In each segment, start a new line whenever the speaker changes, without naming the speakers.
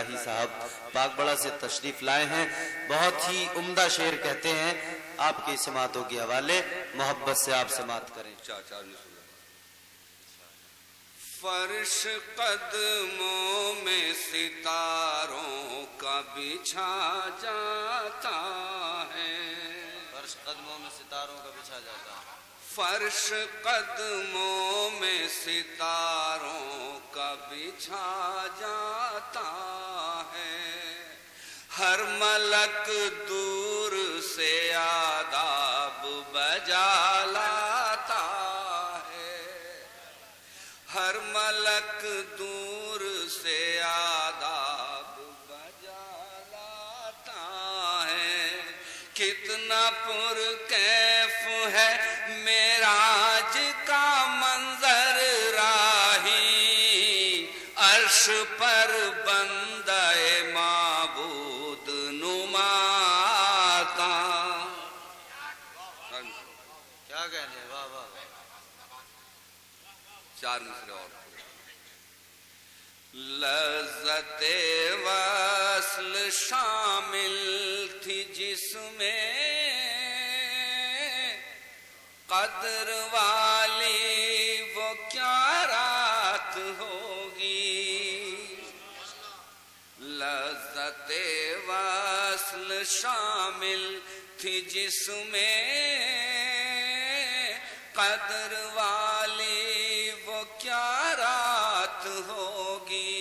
الہی صاحب پاک بڑا سے تشریف لائے ہیں. بہت ہی عمدہ شعر کہتے ہیں. آپ کی سماعتوں کے حوالے محبت سے آپ سماعت کریں.
فرش قدموں میں ستاروں کا بچھا جاتا ہے.
فرش قدموں میں ستاروں کا بچھا جاتا ہے.
فرش قدموں میں ستاروں کا بچھا جاتا ہے. ہر ملک دور سے آداب بجا لاتا ہے. ہر ملک دور سے آداب بجا لاتا ہے. کتنا پرکیف ہے معراج کا منظر راہی. عرش پر بندہ معبود نماتا.
کیا کہنے. واہ واہ.
4 مصرے اور. لذت وصل شامل تھی جس میں قدر والی وہ کیا رات ہوگی. لذت وصل شامل تھی جس میں قدر والی وہ کیا رات ہوگی.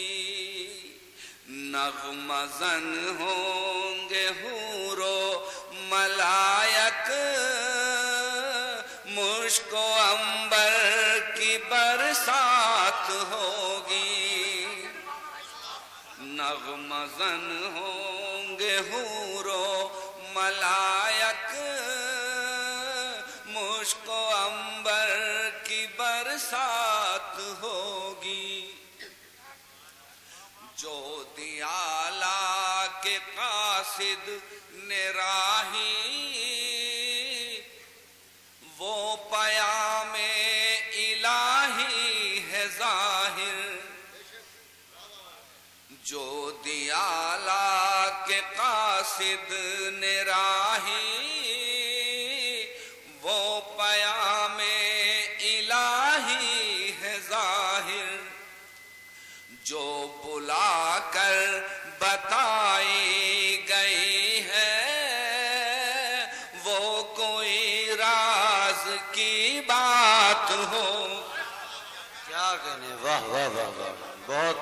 نغمہ زن ہوں گے حور و ملائک مشک و عنبر کی برسات ہوگی. نغمہ زن ہوں گے حور و ملائک مشک و عنبر کی برسات ہوگی. جو دیا لا کے قاصد نے راہی وہ پیام الہی ہے ظاہر. جو دیا لا کے قاصد نے راہی وہ پیام الہی ہے ظاہر. جو بلا کر بتائی گئی ہے وہ کوئی راز کی بات ہو.
کیا کہنے. واہ واہ واہ واہ. بہت